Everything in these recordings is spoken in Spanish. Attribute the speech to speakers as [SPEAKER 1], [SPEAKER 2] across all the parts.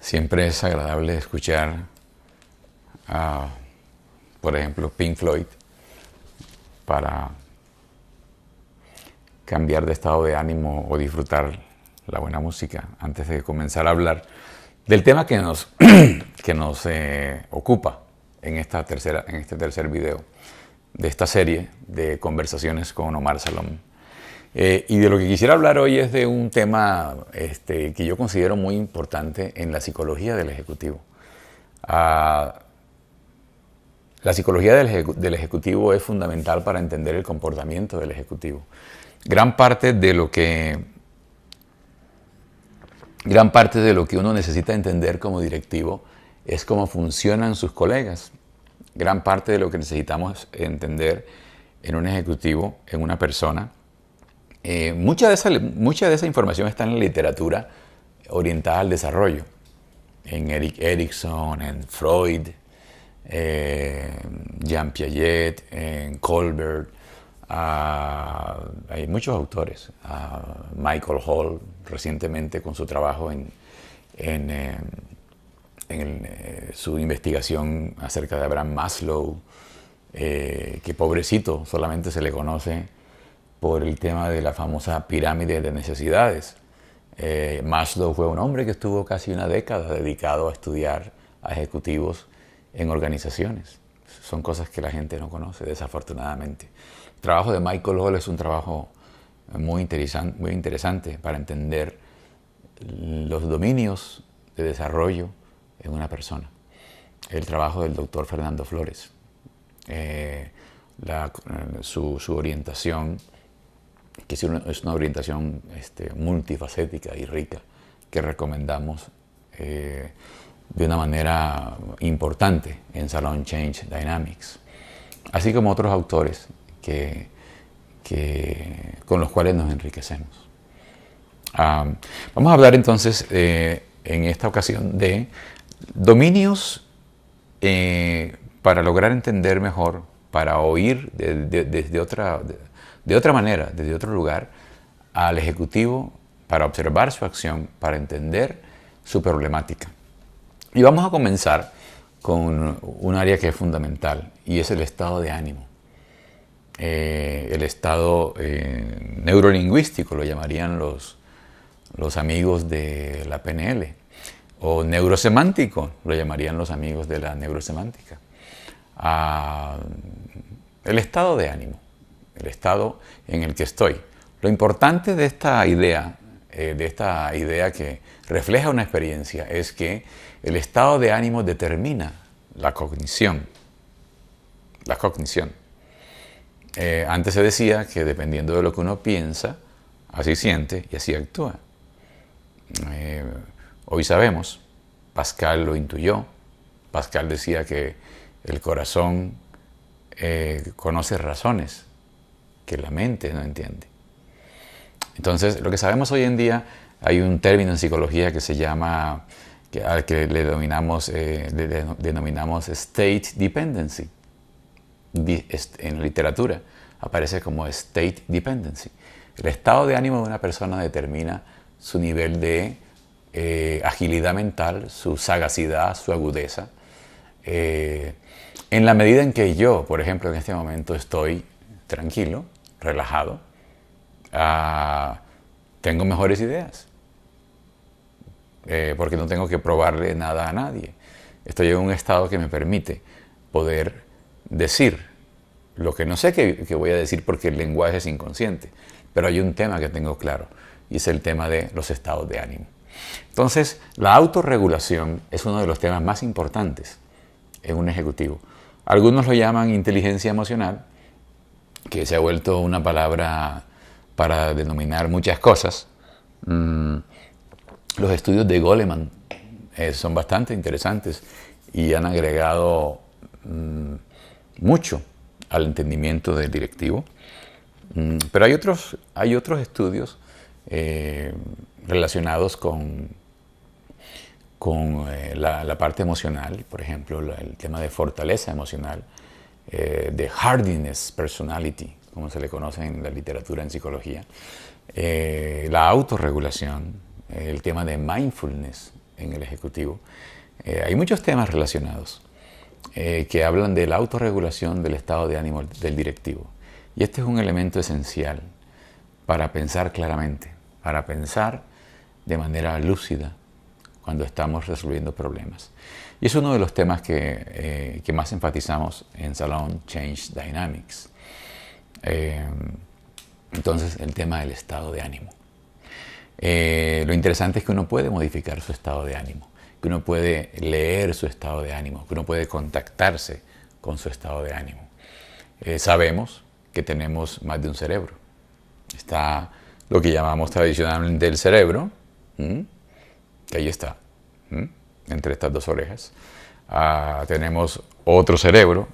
[SPEAKER 1] Siempre es agradable escuchar a, por ejemplo, Pink Floyd para cambiar de estado de ánimo o disfrutar la buena música antes de comenzar a hablar del tema que nos, que nos ocupa en este tercer video de esta serie de conversaciones con Omar Salom. Y de lo que quisiera hablar hoy es de un tema que yo considero muy importante en la psicología del ejecutivo. La psicología del ejecutivo es fundamental para entender el comportamiento del ejecutivo. Gran parte de lo que uno necesita entender como directivo es cómo funcionan sus colegas. Gran parte de lo que necesitamos entender en un ejecutivo, en una persona. Mucha de esa información está en la literatura orientada al desarrollo. En Erik Erikson, en Freud, Jean Piaget, en Colbert. Hay muchos autores. Michael Hall, recientemente con su trabajo en su investigación acerca de Abraham Maslow, que pobrecito solamente se le conoce por el tema de la famosa pirámide de necesidades. Maslow fue un hombre que estuvo casi una década dedicado a estudiar a ejecutivos en organizaciones. Son cosas que la gente no conoce, desafortunadamente. El trabajo de Michael Hall es un trabajo muy interesante para entender los dominios de desarrollo en una persona. El trabajo del doctor Fernando Flores, su orientación, que es una orientación multifacética y rica, que recomendamos de una manera importante en Salon Change Dynamics, así como otros autores con los cuales nos enriquecemos. Vamos a hablar entonces en esta ocasión de dominios para lograr entender mejor, para oír de otra manera, desde otro lugar, al ejecutivo, para observar su acción, para entender su problemática. Y vamos a comenzar con un área que es fundamental, y es el estado de ánimo. El estado neurolingüístico, lo llamarían los amigos de la PNL, o neurosemántico, lo llamarían los amigos de la neurosemántica. El estado de ánimo, el estado en el que estoy. Lo importante de esta idea que refleja una experiencia, es que el estado de ánimo determina la cognición. Antes se decía que dependiendo de lo que uno piensa, así siente y así actúa. Hoy sabemos, Pascal lo intuyó. Pascal decía que el corazón conoce razones que la mente no entiende. Entonces, lo que sabemos hoy en día, hay un término en psicología que se llama, al que le denominamos state dependency. En literatura aparece como state dependency. El estado de ánimo de una persona determina su nivel de agilidad mental, su sagacidad, su agudeza. En la medida en que yo, por ejemplo, en este momento estoy tranquilo, relajado, tengo mejores ideas, porque no tengo que probarle nada a nadie. Estoy en un estado que me permite poder decir lo que no sé que voy a decir, porque el lenguaje es inconsciente, pero hay un tema que tengo claro, y es el tema de los estados de ánimo. Entonces, la autorregulación es uno de los temas más importantes en un ejecutivo. Algunos lo llaman inteligencia emocional, que se ha vuelto una palabra para denominar muchas cosas. Los estudios de Goleman son bastante interesantes y han agregado mucho al entendimiento del directivo. Pero hay otros estudios relacionados con la parte emocional, por ejemplo, el tema de fortaleza emocional, de hardiness personality, como se le conoce en la literatura en psicología, la autorregulación, el tema de mindfulness, en el Ejecutivo, hay muchos temas relacionados que hablan de la autorregulación del estado de ánimo del directivo. Y este es un elemento esencial para pensar claramente, para pensar de manera lúcida cuando estamos resolviendo problemas. Y es uno de los temas que más enfatizamos en Salon Change Dynamics. Entonces, el tema del estado de ánimo. Lo interesante es que uno puede modificar su estado de ánimo, que uno puede leer su estado de ánimo, que uno puede contactarse con su estado de ánimo. Sabemos que tenemos más de un cerebro. Está lo que llamamos tradicionalmente el cerebro, que ahí está, entre estas dos orejas. Tenemos otro cerebro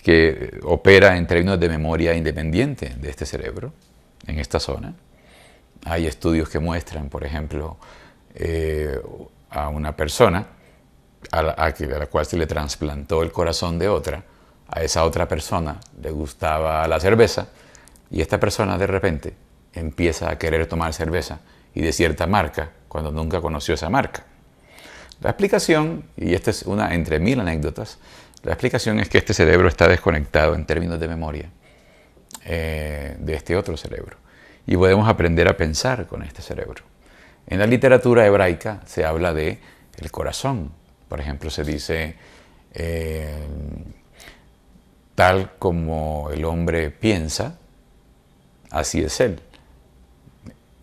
[SPEAKER 1] que opera en términos de memoria independiente de este cerebro, en esta zona. Hay estudios que muestran, por ejemplo, a una persona a la cual se le trasplantó el corazón de otra, a esa otra persona le gustaba la cerveza y esta persona de repente empieza a querer tomar cerveza y de cierta marca cuando nunca conoció esa marca. La explicación, y esta es una entre mil anécdotas, la explicación es que este cerebro está desconectado en términos de memoria de este otro cerebro y podemos aprender a pensar con este cerebro. En la literatura hebraica se habla de el corazón. Por ejemplo, se dice tal como el hombre piensa, así es él.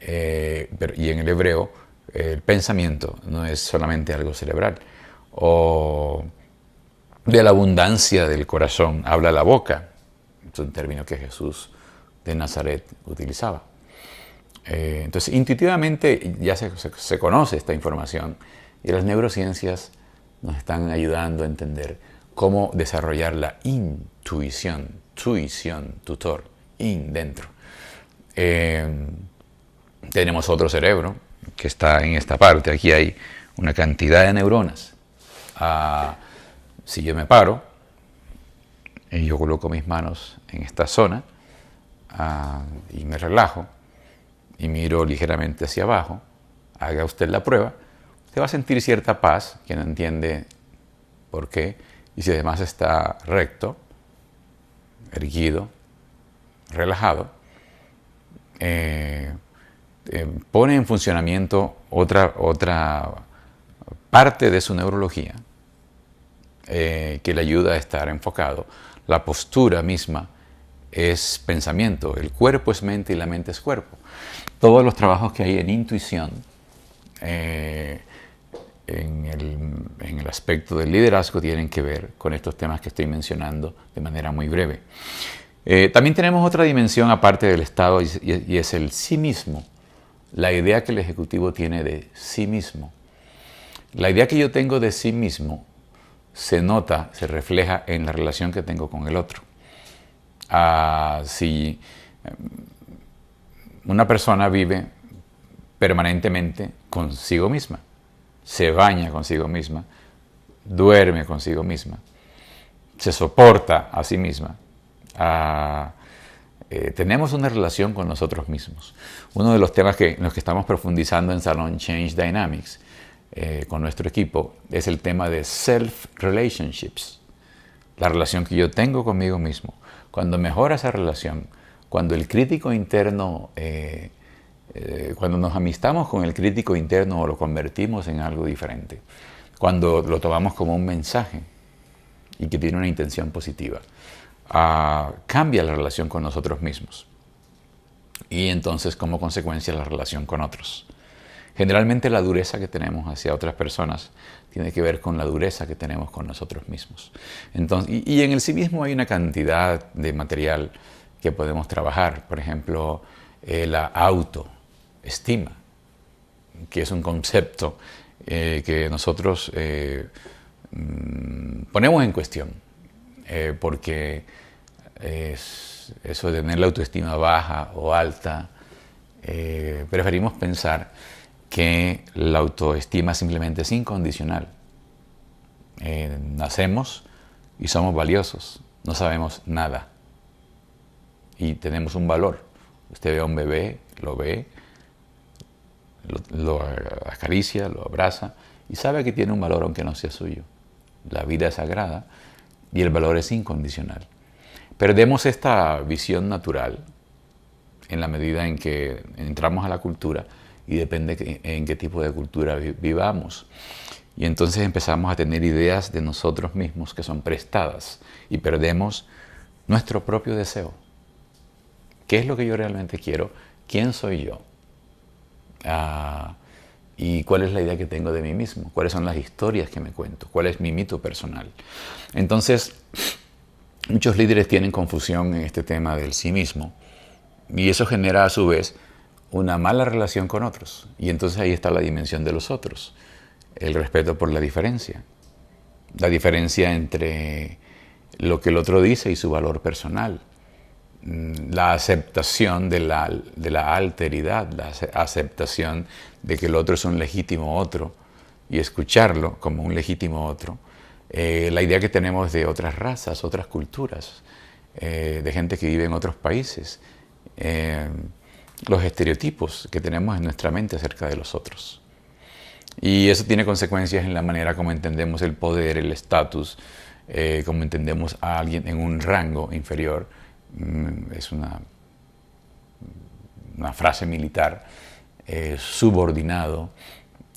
[SPEAKER 1] Y en el hebreo, el pensamiento no es solamente algo cerebral. O de la abundancia del corazón habla la boca. Es un término que Jesús de Nazaret utilizaba. Entonces, intuitivamente ya se conoce esta información y las neurociencias nos están ayudando a entender cómo desarrollar la intuición, tutor, dentro. Tenemos otro cerebro que está en esta parte. Aquí hay una cantidad de neuronas. Si yo me paro y yo coloco mis manos en esta zona y me relajo y miro ligeramente hacia abajo, haga usted la prueba, usted va a sentir cierta paz, que no entiende por qué, y si además está recto, erguido, relajado, pone en funcionamiento otra parte de su neurología que le ayuda a estar enfocado. La postura misma es pensamiento, el cuerpo es mente y la mente es cuerpo. Todos los trabajos que hay en intuición, en el aspecto del liderazgo, tienen que ver con estos temas que estoy mencionando de manera muy breve. También tenemos otra dimensión aparte del estado y es el sí mismo, la idea que el ejecutivo tiene de sí mismo. La idea que yo tengo de sí mismo se nota, se refleja en la relación que tengo con el otro. Si una persona vive permanentemente consigo misma, se baña consigo misma, duerme consigo misma, se soporta a sí misma, tenemos una relación con nosotros mismos. Uno de los temas en los que estamos profundizando en Salon Change Dynamics con nuestro equipo es el tema de self-relationships, la relación que yo tengo conmigo mismo. Cuando mejora esa relación, cuando el crítico interno, cuando nos amistamos con el crítico interno o lo convertimos en algo diferente, cuando lo tomamos como un mensaje y que tiene una intención positiva, cambia la relación con nosotros mismos y entonces como consecuencia la relación con otros. Generalmente la dureza que tenemos hacia otras personas tiene que ver con la dureza que tenemos con nosotros mismos. Entonces, y en el sí mismo hay una cantidad de material que podemos trabajar. Por ejemplo, la autoestima, que es un concepto que nosotros ponemos en cuestión, porque eso de tener la autoestima baja o alta, preferimos pensar que la autoestima simplemente es incondicional. Nacemos y somos valiosos, no sabemos nada y tenemos un valor. Usted ve a un bebé, lo ve, lo acaricia, lo abraza y sabe que tiene un valor aunque no sea suyo. La vida es sagrada y el valor es incondicional. Perdemos esta visión natural en la medida en que entramos a la cultura y depende en qué tipo de cultura vivamos. Y entonces empezamos a tener ideas de nosotros mismos que son prestadas y perdemos nuestro propio deseo. ¿Qué es lo que yo realmente quiero? ¿Quién soy yo? ¿Y cuál es la idea que tengo de mí mismo? ¿Cuáles son las historias que me cuento? ¿Cuál es mi mito personal? Entonces, muchos líderes tienen confusión en este tema del sí mismo y eso genera a su vez una mala relación con otros. Y entonces ahí está la dimensión de los otros, el respeto por la diferencia entre lo que el otro dice y su valor personal, la aceptación de la alteridad, la aceptación de que el otro es un legítimo otro y escucharlo como un legítimo otro, la idea que tenemos de otras razas, otras culturas, de gente que vive en otros países, los estereotipos que tenemos en nuestra mente acerca de los otros. Y eso tiene consecuencias en la manera como entendemos el poder, el estatus, como entendemos a alguien en un rango inferior. Es una frase militar, subordinado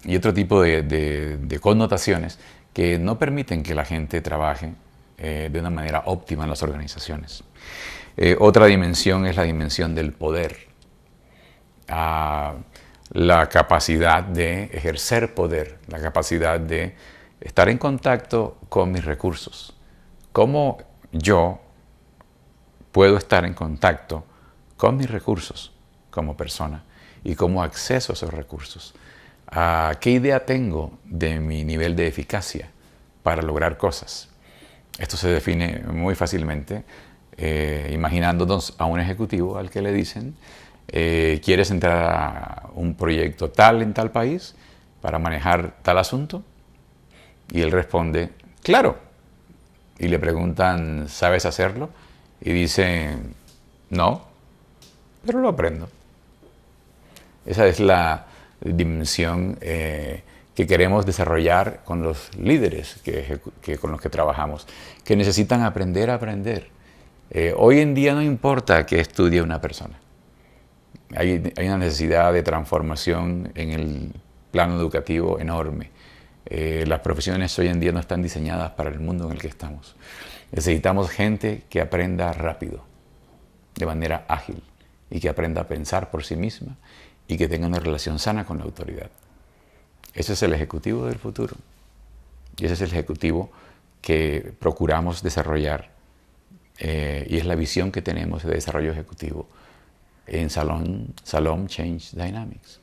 [SPEAKER 1] y otro tipo de connotaciones que no permiten que la gente trabaje de una manera óptima en las organizaciones. Otra dimensión es la dimensión del poder. La capacidad de ejercer poder, la capacidad de estar en contacto con mis recursos. ¿Cómo yo puedo estar en contacto con mis recursos como persona y cómo acceso a esos recursos? ¿Qué idea tengo de mi nivel de eficacia para lograr cosas? Esto se define muy fácilmente imaginándonos a un ejecutivo al que le dicen: ¿quieres entrar a un proyecto tal en tal país para manejar tal asunto? Y él responde: claro. Y le preguntan: ¿sabes hacerlo? Y dice: no, pero lo aprendo. Esa es la dimensión que queremos desarrollar con los líderes con los que trabajamos, que necesitan aprender a aprender. Hoy en día no importa qué estudie una persona. Hay una necesidad de transformación en el plano educativo enorme. Las profesiones hoy en día no están diseñadas para el mundo en el que estamos. Necesitamos gente que aprenda rápido, de manera ágil, y que aprenda a pensar por sí misma y que tenga una relación sana con la autoridad. Ese es el ejecutivo del futuro. Y ese es el ejecutivo que procuramos desarrollar. Y es la visión que tenemos de desarrollo ejecutivo en Salom Change Dynamics.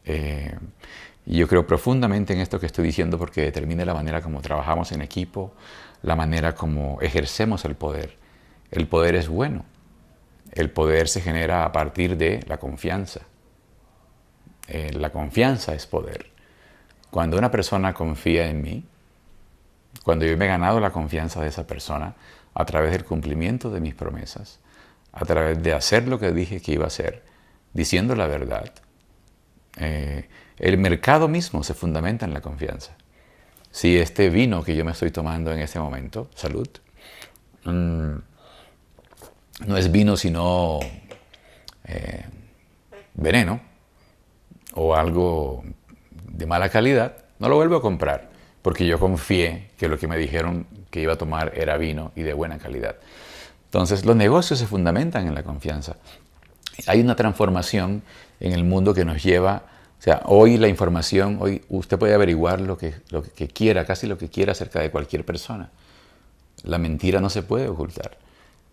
[SPEAKER 1] Y yo creo profundamente en esto que estoy diciendo porque determina la manera como trabajamos en equipo, la manera como ejercemos el poder. El poder es bueno. El poder se genera a partir de la confianza. La confianza es poder. Cuando una persona confía en mí, cuando yo me he ganado la confianza de esa persona a través del cumplimiento de mis promesas, a través de hacer lo que dije que iba a hacer, diciendo la verdad, el mercado mismo se fundamenta en la confianza. Si este vino que yo me estoy tomando en este momento, salud, no es vino sino veneno o algo de mala calidad, no lo vuelvo a comprar porque yo confié que lo que me dijeron que iba a tomar era vino y de buena calidad. Entonces los negocios se fundamentan en la confianza. Hay una transformación en el mundo que nos lleva, o sea, hoy la información, hoy usted puede averiguar lo que quiera, casi lo que quiera acerca de cualquier persona. La mentira no se puede ocultar.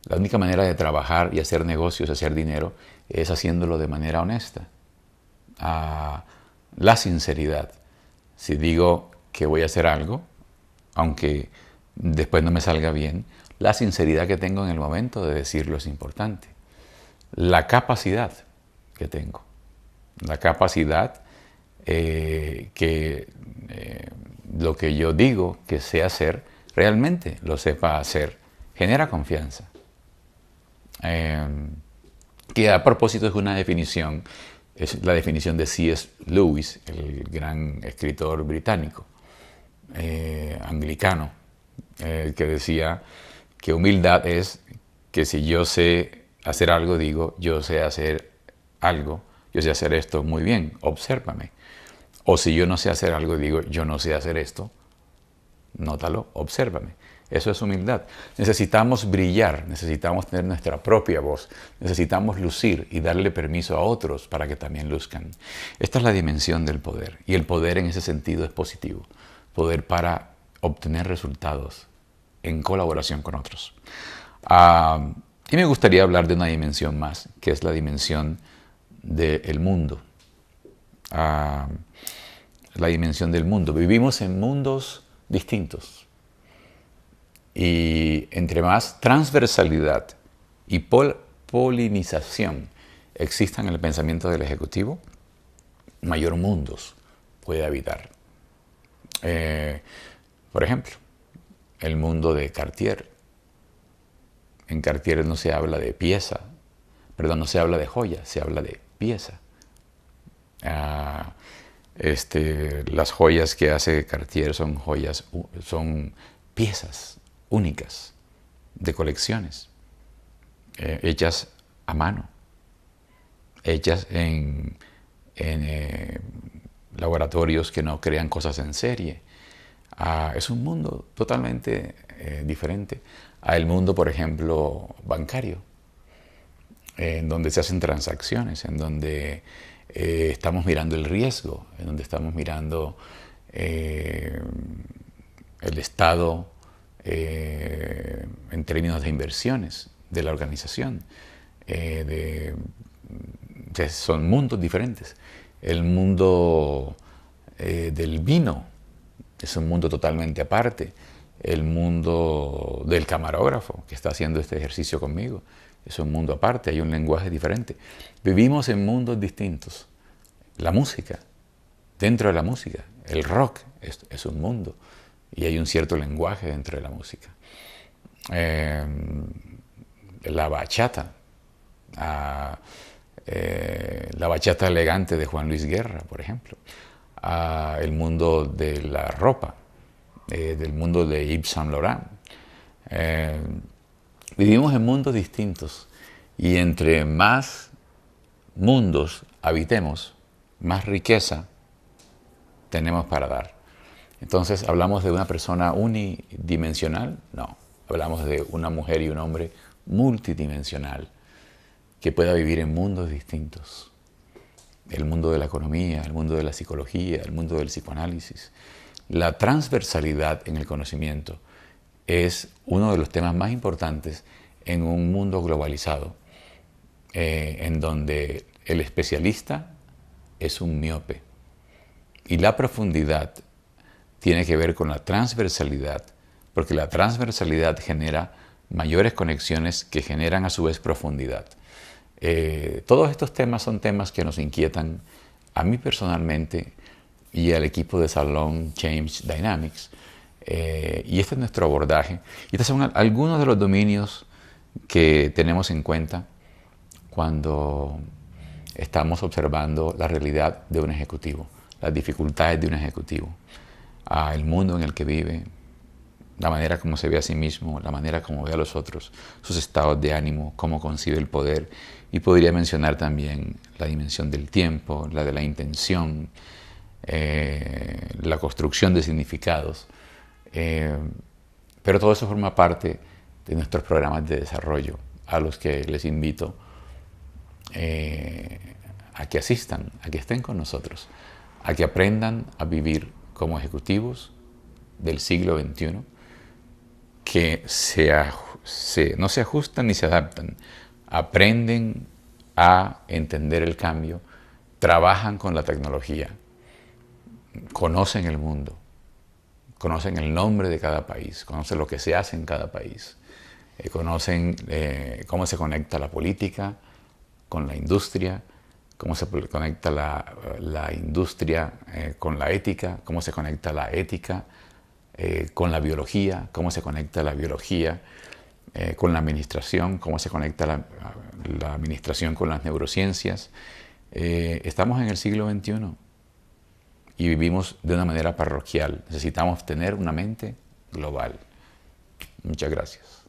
[SPEAKER 1] La única manera de trabajar y hacer negocios, hacer dinero, es haciéndolo de manera honesta. La sinceridad. Si digo que voy a hacer algo, aunque después no me salga bien, la sinceridad que tengo en el momento de decirlo es importante. La capacidad que tengo. La capacidad que lo que yo digo que sé hacer, realmente lo sepa hacer, genera confianza. Que a propósito es una definición Es la definición de C.S. Lewis, el gran escritor británico, anglicano, que decía que humildad es que si yo sé hacer algo, digo, yo sé hacer algo, yo sé hacer esto muy bien, obsérvame. O si yo no sé hacer algo, digo, yo no sé hacer esto, nótalo, obsérvame. Eso es humildad. Necesitamos brillar, necesitamos tener nuestra propia voz, necesitamos lucir y darle permiso a otros para que también luzcan. Esta es la dimensión del poder, y el poder en ese sentido es positivo. Poder para obtener resultados en colaboración con otros. Y me gustaría hablar de una dimensión más, que es la dimensión del mundo. La dimensión del mundo. Vivimos en mundos distintos. Y entre más transversalidad y polinización existan en el pensamiento del Ejecutivo, mayor mundos puede habitar. Por ejemplo, el mundo de Cartier. En Cartier no se habla de pieza, perdón, no se habla de joya, se habla de pieza. Las joyas que hace Cartier son joyas, son piezas únicas de colecciones, hechas a mano, hechas en laboratorios que no crean cosas en serie. Es un mundo totalmente diferente al mundo, por ejemplo, bancario, en donde se hacen transacciones, en donde estamos mirando el riesgo, en donde estamos mirando el estado en términos de inversiones de la organización. Son mundos diferentes. El mundo del vino es un mundo totalmente aparte. El mundo del camarógrafo que está haciendo este ejercicio conmigo es un mundo aparte, hay un lenguaje diferente. Vivimos en mundos distintos. La música, dentro de la música, el rock es un mundo y hay un cierto lenguaje dentro de la música. La bachata, la bachata elegante de Juan Luis Guerra, por ejemplo. El mundo de la ropa, del mundo de Yves Saint Laurent. Vivimos en mundos distintos y entre más mundos habitemos, más riqueza tenemos para dar. Entonces, ¿hablamos de una persona unidimensional? No, hablamos de una mujer y un hombre multidimensional que pueda vivir en mundos distintos. El mundo de la economía, el mundo de la psicología, el mundo del psicoanálisis. La transversalidad en el conocimiento es uno de los temas más importantes en un mundo globalizado, en donde el especialista es un miope. Y la profundidad tiene que ver con la transversalidad, porque la transversalidad genera mayores conexiones que generan a su vez profundidad. Todos estos temas son temas que nos inquietan a mí personalmente y al equipo de Salón Change Dynamics. Y este es nuestro abordaje. Y estos son algunos de los dominios que tenemos en cuenta cuando estamos observando la realidad de un ejecutivo, las dificultades de un ejecutivo, el mundo en el que vive, la manera como se ve a sí mismo, la manera como ve a los otros, sus estados de ánimo, cómo concibe el poder. Y podría mencionar también la dimensión del tiempo, la de la intención, la construcción de significados. Pero todo eso forma parte de nuestros programas de desarrollo, a los que les invito a que asistan, a que estén con nosotros, a que aprendan a vivir como ejecutivos del siglo XXI, que no se ajustan ni se adaptan, aprenden a entender el cambio, trabajan con la tecnología, conocen el mundo, conocen el nombre de cada país, conocen lo que se hace en cada país, conocen cómo se conecta la política con la industria, cómo se conecta la industria con la ética, cómo se conecta la ética con la biología, cómo se conecta la biología con la administración, cómo se conecta la administración con las neurociencias, Estamos en el siglo XXI y vivimos de una manera parroquial. Necesitamos tener una mente global. Muchas gracias.